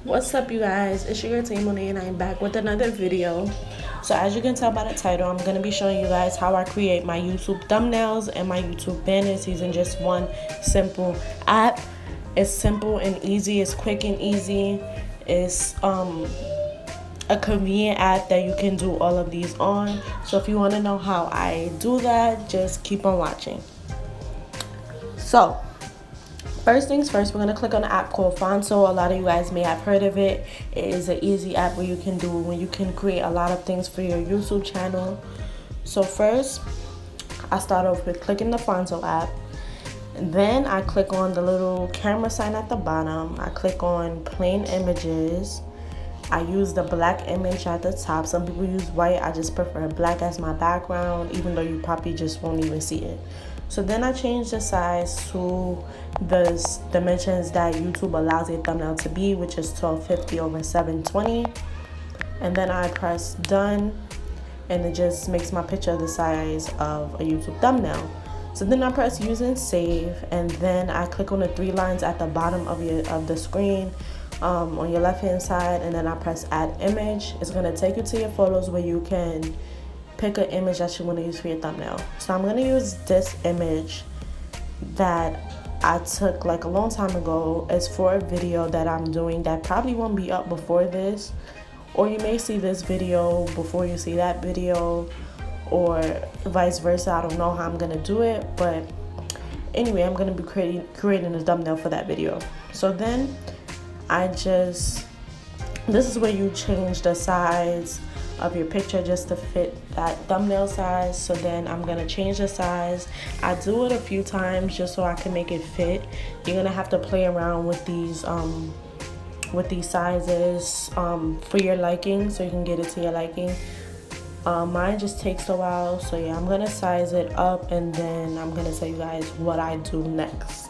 What's up, you guys? It's your girl Tamone and I'm back with another video. So as you can tell by the title, I'm going to be showing you guys how I create my YouTube thumbnails and my YouTube banners using just one simple app. It's simple and easy. It's quick and easy. It's a convenient app that you can do all of these on. So if you want to know how I do that, just keep on watching. So first things first, we're going to click on the app called HOWTO. A lot of you guys may have heard of it. It is an easy app where you can create a lot of things for your YouTube channel. So first, I start off with clicking the HOWTO app. And then I click on the little camera sign at the bottom. I click on plain images. I use the black image at the top. Some people use white. I just prefer black as my background, even though you probably just won't even see it. So then I change the size to the dimensions that YouTube allows a thumbnail to be, which is 1250 over 720. And then I press done, and it just makes my picture the size of a YouTube thumbnail. So then I press use and save, and then I click on the three lines at the bottom of the screen on your left hand side, and then I press add image. It's gonna take you to your photos where you can pick an image that you want to use for your thumbnail. So I'm going to use this image that I took like a long time ago. It's for a video that I'm doing that probably won't be up before this, or you may see this video before you see that video, or vice versa. I don't know how I'm going to do it, but anyway, I'm going to be creating a thumbnail for that video. So then this is where you change the size of your picture just to fit that thumbnail size. So then I'm gonna change the size. I do it a few times just so I can make it fit. You're gonna have to play around with these sizes for your liking, so you can get it to your liking. Mine just takes a while, so yeah, I'm gonna size it up and then I'm gonna tell you guys what I do next.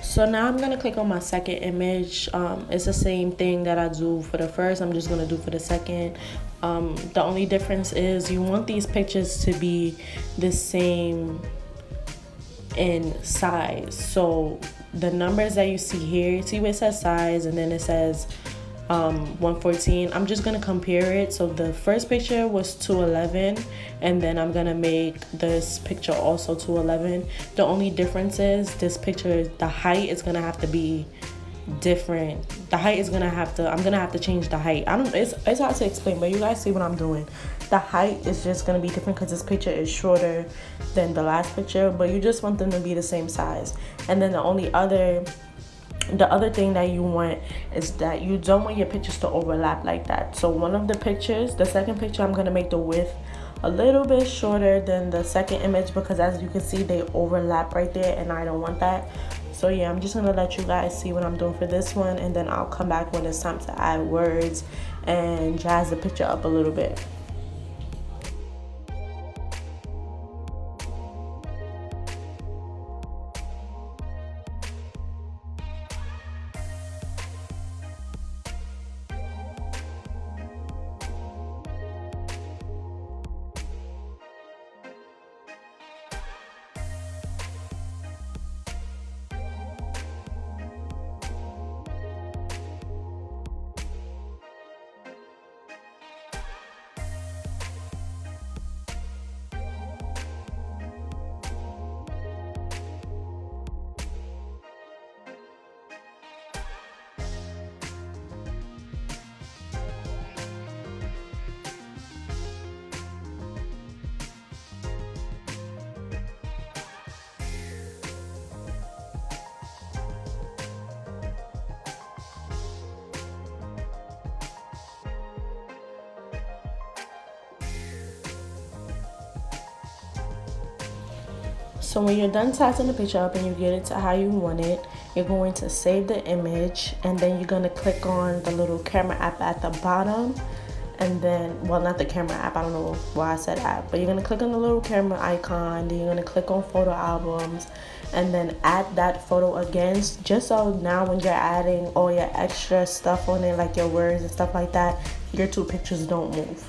So now I'm gonna click on my second image. It's the same thing that I do for the first. I'm just gonna do for the second. The only difference is you want these pictures to be the same in size. So the numbers that you see here, see where it says size and then it says 114. I'm just gonna compare it. So the first picture was 211, and then I'm gonna make this picture also 211. The only difference is this picture, the height is gonna have to be different. The height is gonna have to, I'm gonna have to change the height. It's hard to explain, but you guys see what I'm doing. The height is just gonna be different because this picture is shorter than the last picture, but you just want them to be the same size. And then the other thing that you want is that you don't want your pictures to overlap like that. So one of the pictures, the second picture, I'm gonna make the width a little bit shorter than the second image because as you can see, they overlap right there and I don't want that. So yeah, I'm just gonna let you guys see what I'm doing for this one, and then I'll come back when it's time to add words and jazz the picture up a little bit. So when you're done sizing the picture up and you get it to how you want it, you're going to save the image, and then you're going to click on the little camera app at the bottom, and then, well, not the camera app, I don't know why I said app, but you're gonna click on the little camera icon, then you're gonna click on photo albums, and then add that photo again, just so now when you're adding all your extra stuff on it, like your words and stuff like that, your two pictures don't move.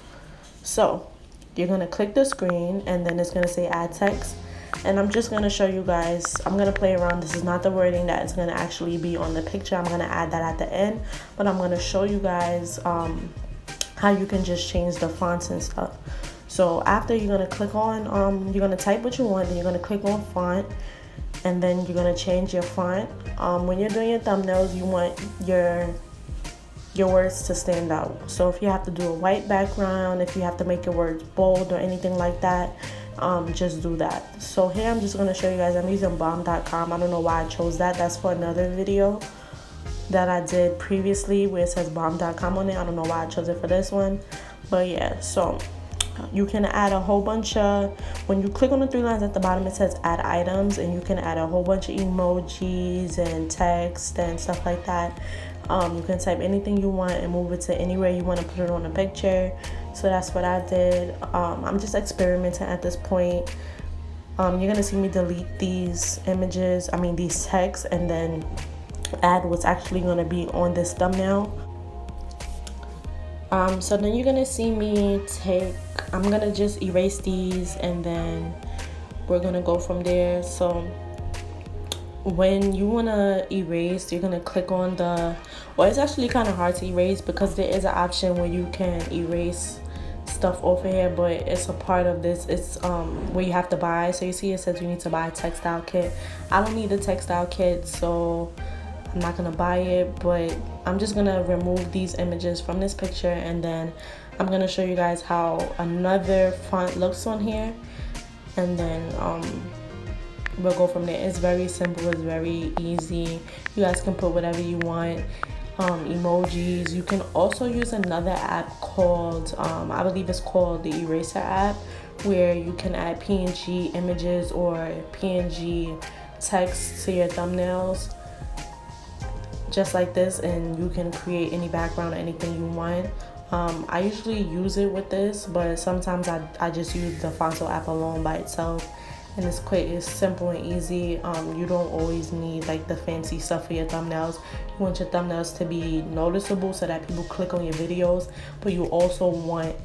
So you're gonna click the screen, and then it's gonna say add text, and I'm just gonna show you guys, I'm gonna play around. This is not the wording that is gonna actually be on the picture, I'm gonna add that at the end, but I'm gonna show you guys how you can just change the fonts and stuff. So after, you're gonna click on you're gonna type what you want, then you're gonna click on font, and then you're gonna change your font. When you're doing your thumbnails, you want your words to stand out. So if you have to do a white background, if you have to make your words bold or anything like that, just do that. So here I'm just gonna show you guys, I'm using bomb.com. I don't know why I chose that. That's for another video that I did previously where it says bomb.com on it. I don't know why I chose it for this one, but yeah. So you can add a whole bunch of, when you click on the three lines at the bottom, it says add items, and you can add a whole bunch of emojis and text and stuff like that. You can type anything you want and move it to anywhere you want to put it on a picture. So that's what I did. I'm just experimenting at this point. You're gonna see me delete these images, these texts, and then add what's actually going to be on this thumbnail. So then you're gonna see me I'm gonna just erase these, and then we're gonna go from there. So when you want to erase, you're gonna click on it's actually kind of hard to erase because there is an option where you can erase stuff over here, but it's a part of this. It's where you have to buy. So you see it says you need to buy a textile kit. I don't need a textile kit, so I'm not gonna buy it, but I'm just gonna remove these images from this picture, and then I'm gonna show you guys how another font looks on here, and then we'll go from there. It's very simple, it's very easy. You guys can put whatever you want. Emojis. You can also use another app called I believe it's called the Eraser app, where you can add PNG images or PNG text to your thumbnails just like this, and you can create any background or anything you want. I usually use it with this, but sometimes I just use the HOWTO app alone by itself, and it's quick, it's simple and easy. You don't always need like the fancy stuff for your thumbnails. You want your thumbnails to be noticeable so that people click on your videos, but you also want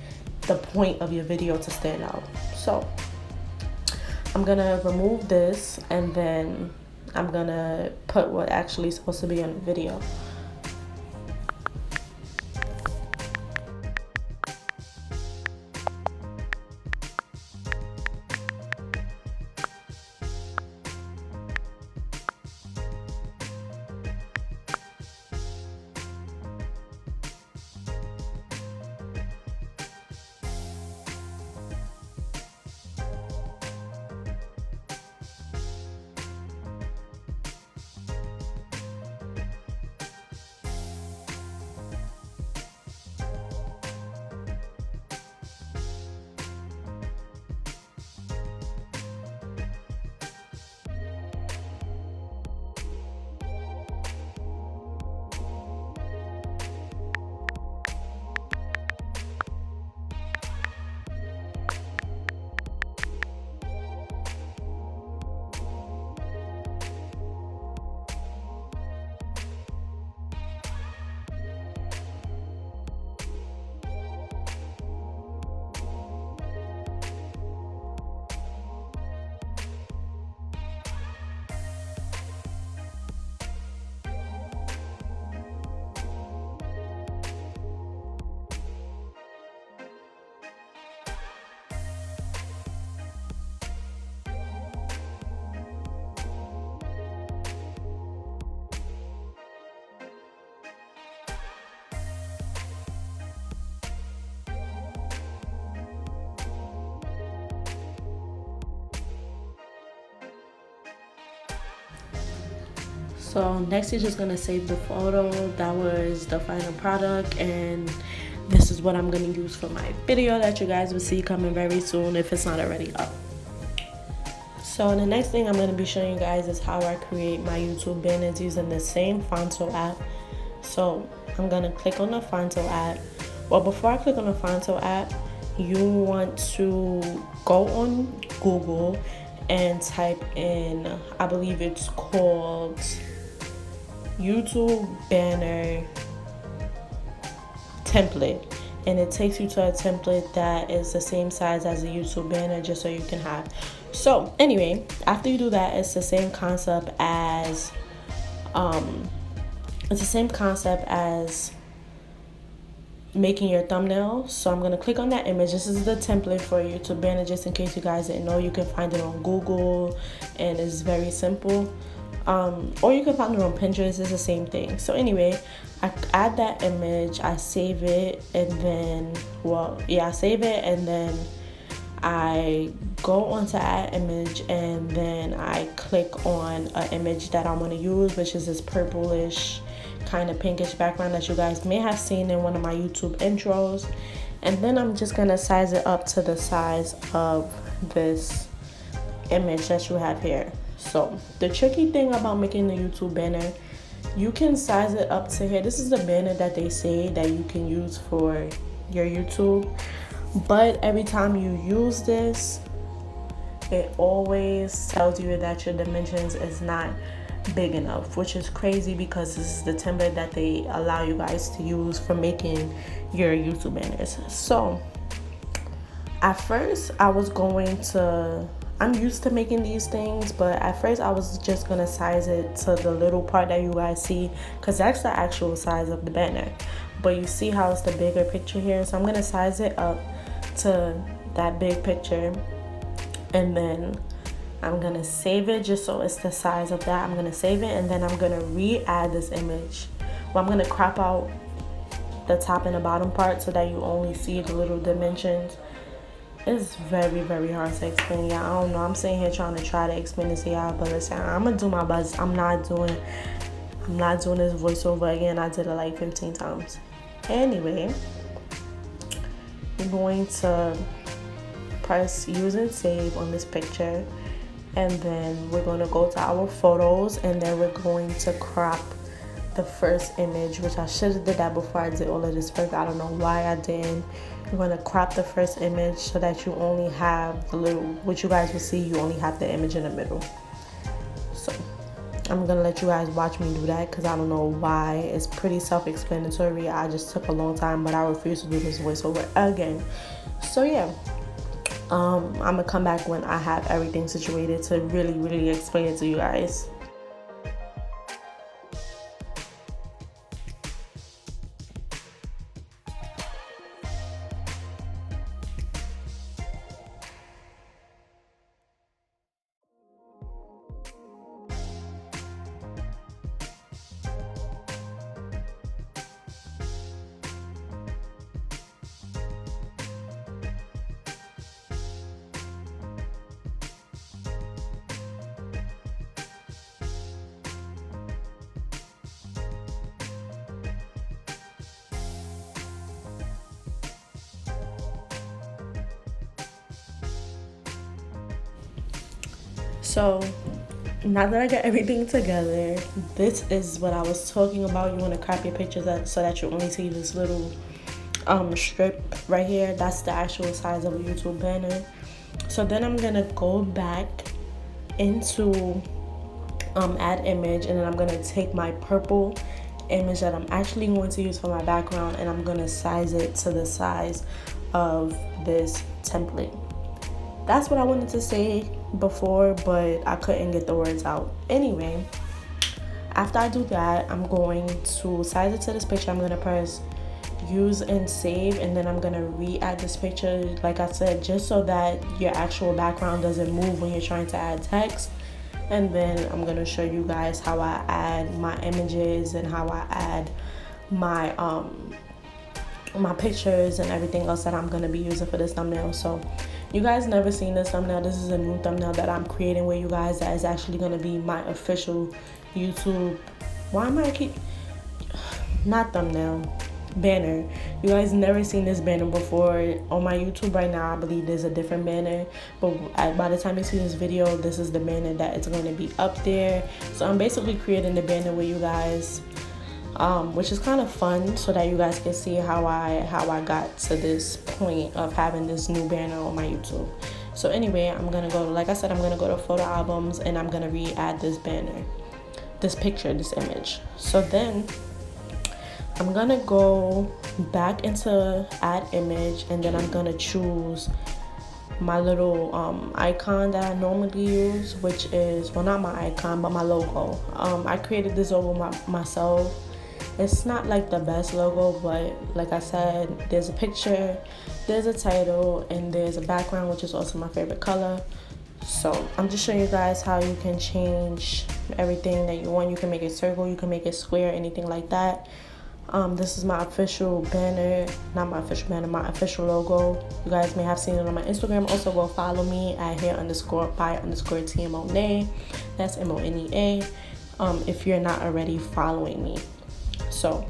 the point of your video to stand out. So I'm gonna remove this, and then I'm gonna put what actually is supposed to be on the video. So next you're just gonna save the photo. That was the final product, and this is what I'm gonna use for my video that you guys will see coming very soon if it's not already up. So the next thing I'm gonna be showing you guys is how I create my YouTube banners using the same HOWTO app. So I'm gonna click on the HOWTO app. Well, before I click on the FAQS app, you want to go on Google and type in, I believe it's called YouTube banner template, and it takes you to a template that is the same size as a YouTube banner, just so you can have. So anyway, after you do that, it's the same concept as making your thumbnail. So I'm gonna click on that image. This is the template for YouTube banner, just in case you guys didn't know. You can find it on Google, and it's very simple. Or you can find it on Pinterest. It's the same thing. So anyway, I add that image, I save it, and then I save it, and then I go onto add image, and then I click on an image that I want to use, which is this purplish kind of pinkish background that you guys may have seen in one of my YouTube intros. And then I'm just gonna size it up to the size of this image that you have here. So the tricky thing about making the YouTube banner, you can size it up to here. This is the banner that they say that you can use for your YouTube, but every time you use this, it always tells you that your dimensions is not big enough, which is crazy because this is the template that they allow you guys to use for making your YouTube banners. So at first I'm used to making these things, but at first I was just gonna size it to the little part that you guys see, because that's the actual size of the banner. But you see how it's the bigger picture here, so I'm gonna size it up to that big picture, and then I'm gonna save it just so it's the size of that. I'm gonna save it, and then I'm gonna re-add this image. Well, I'm gonna crop out the top and the bottom part so that you only see the little dimensions. It's very, very hard to explain, y'all. I don't know. I'm sitting here trying to explain this to y'all, but listen, I'm gonna do my best. I'm not doing this voiceover again. I did it like 15 times. Anyway, I'm going to press use and save on this picture, and then we're going to go to our photos, and then we're going to crop the first image, which I should have did that before I did all of this work. I don't know why I didn't. You're going to crop the first image so that you only have the little, what you guys will see, you only have the image in the middle. So I'm going to let you guys watch me do that, because I don't know why. It's pretty self-explanatory. I just took a long time, but I refuse to do this voiceover again. So yeah, I'm going to come back when I have everything situated to really, really explain it to you guys. So now that I got everything together, this is what I was talking about. You want to crop your pictures up so that you only see this little strip right here. That's the actual size of a YouTube banner. So then I'm gonna go back into add image, and then I'm gonna take my purple image that I'm actually going to use for my background, and I'm gonna size it to the size of this template. That's what I wanted to say before, but I couldn't get the words out. Anyway, after I do that, I'm going to size it to this picture. I'm going to press use and save, and then I'm going to re-add this picture, like I said, just so that your actual background doesn't move when you're trying to add text. And then I'm going to show you guys how I add my images and how I add my my pictures and everything else that I'm going to be using for this thumbnail. So you guys never seen this thumbnail. This is a new thumbnail that I'm creating with you guys that is actually going to be my official YouTube. Why am I not thumbnail, banner. You guys never seen this banner before on my YouTube. Right now I believe there's a different banner, but by the time you see this video, this is the banner that it's going to be up there. So I'm basically creating the banner with you guys. which is kind of fun, so that you guys can see how I got to this point of having this new banner on my YouTube. So anyway, I'm gonna go, like I said, I'm gonna go to photo albums, and I'm gonna re-add this banner, this picture, this image. So then I'm gonna go back into add image, and then I'm gonna choose my little icon that I normally use, which is, well, not my icon, but my logo. I created this logo myself. It's not like the best logo, but like I said, there's a picture, there's a title, and there's a background, which is also my favorite color. So I'm just showing you guys how you can change everything that you want. You can make it circle, you can make it square, anything like that. This is my official banner, not my official banner, my official logo. You guys may have seen it on my Instagram. Also, go follow me at hair_by_TMONEA. That's MONEA. If you're not already following me. So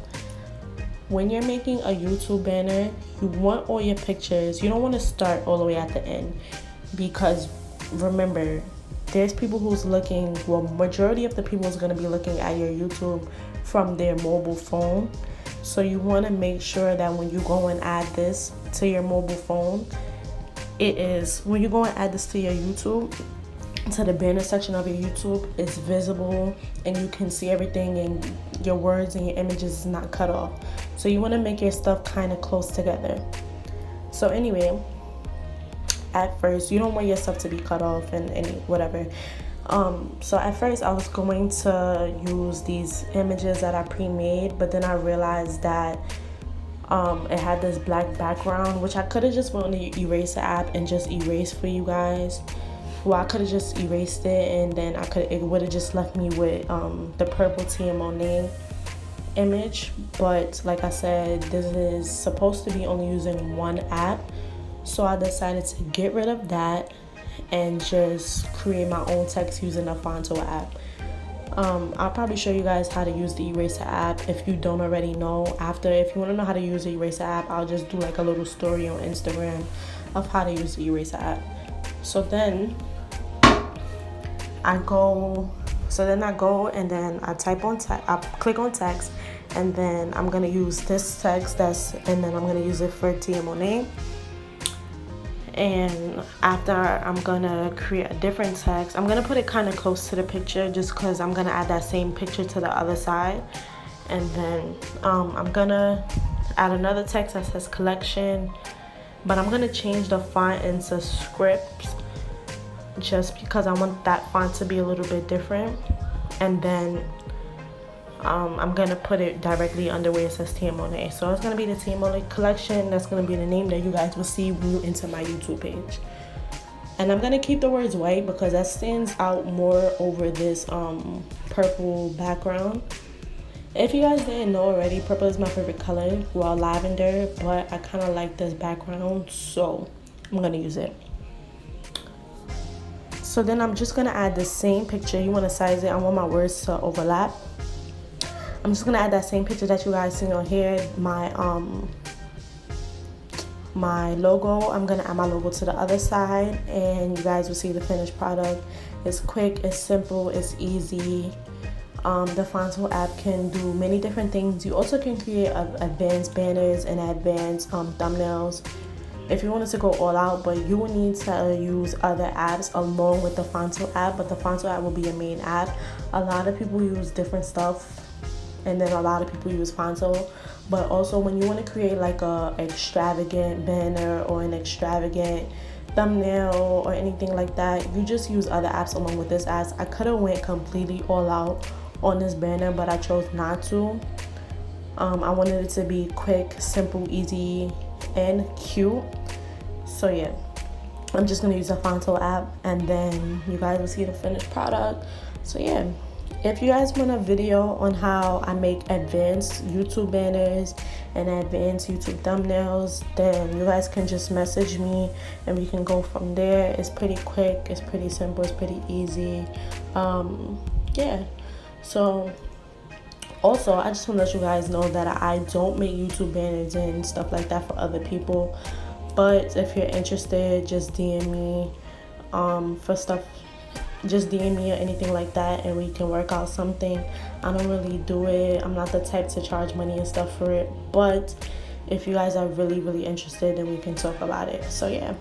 when you're making a YouTube banner, you want all your pictures. You don't want to start all the way at the end, because remember, there's people who's looking, well, majority of the people is going to be looking at your YouTube from their mobile phone. So you want to make sure that when you go and add this to your mobile phone, when you go and add this to your YouTube, to the banner section of your YouTube, it's visible and you can see everything, and your words and your images is not cut off. So you want to make your stuff kind of close together. So anyway, at first, you don't want your stuff to be cut off and whatever. So at first I was going to use these images that I pre-made, but then I realized that it had this black background, which I could have just went on the eraser app and just erased for you guys. Well, I could have just erased it, and then it would have just left me with the purple TMONEA image. But like I said, this is supposed to be only using one app, so I decided to get rid of that and just create my own text using the HOWTO app. I'll probably show you guys how to use the eraser app if you don't already know. If you want to know how to use the eraser app, I'll just do like a little story on Instagram of how to use the eraser app. So then I go and then I type on text, I click on text, and then I'm gonna use this text and then I'm gonna use it for TMONEA. And after, I'm gonna create a different text. I'm gonna put it kind of close to the picture just because I'm gonna add that same picture to the other side. And then I'm gonna add another text that says collection, but I'm gonna change the font into script just because I want that font to be a little bit different. And then I'm gonna put it directly under where it says TMONEA. So it's gonna be the TMONEA collection. That's gonna be the name that you guys will see when you enter my YouTube page. And I'm gonna keep the words white because that stands out more over this purple background. If you guys didn't know already, purple is my favorite color, well, lavender, but I kind of like this background, so I'm gonna use it. So then I'm just gonna add the same picture. You wanna size it, I want my words to overlap. I'm just gonna add that same picture that you guys see on here, my logo. I'm gonna add my logo to the other side, and you guys will see the finished product. It's quick, it's simple, it's easy. The HOWTO app can do many different things. You also can create advanced banners and advanced thumbnails if you wanted to go all out, but you will need to use other apps along with the HOWTO app, but the HOWTO app will be your main app. A lot of people use different stuff, and then a lot of people use HOWTO. But also, when you want to create like a extravagant banner or an extravagant thumbnail or anything like that, you just use other apps along with this app. I could have went completely all out on this banner, but I chose not to. I wanted it to be quick, simple, easy, and cute. So yeah, I'm just gonna use the HOWTO app, and then you guys will see the finished product. So yeah, if you guys want a video on how I make advanced YouTube banners and advanced YouTube thumbnails, then you guys can just message me and we can go from there. It's pretty quick, it's pretty simple, it's pretty easy. Yeah, so also I just want to let you guys know that I don't make YouTube banners and stuff like that for other people, but if you're interested, just DM me for stuff just DM me or anything like that, and we can work out something. I don't really do it. I'm not the type to charge money and stuff for it, but if you guys are really interested, then we can talk about it. So yeah,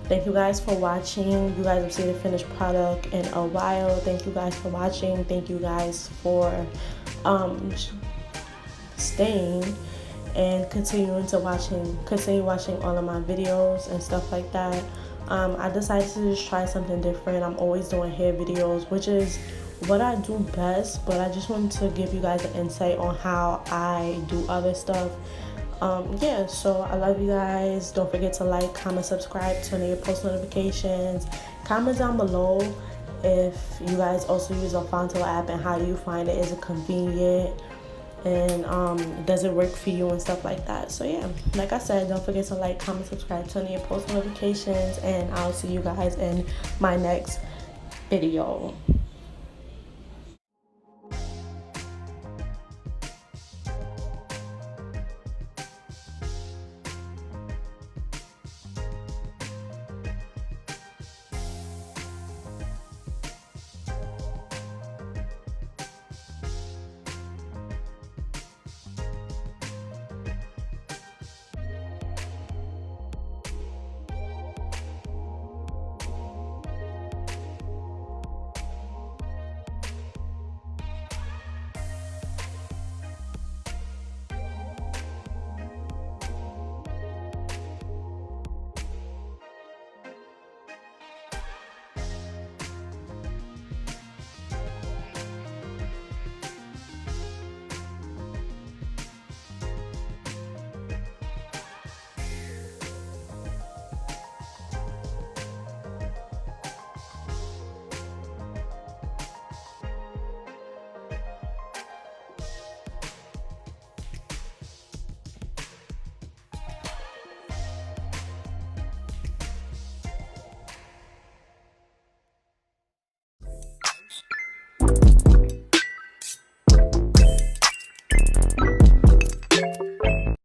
thank you guys for watching. You guys will see the finished product in a while. Thank you guys for watching. Thank you guys for staying and continue watching all of my videos and stuff like that. I decided to just try something different. I'm always doing hair videos, which is what I do best, but I just wanted to give you guys an insight on how I do other stuff. Yeah, so I love you guys. Don't forget to like, comment, subscribe, turn on your post notifications. Comment down below if you guys also use a HOWTO app and how do you find it. Is it convenient, and does it work for you and stuff like that. So yeah, like I said, don't forget to like, comment, subscribe, turn on your post notifications, and I'll see you guys in my next video.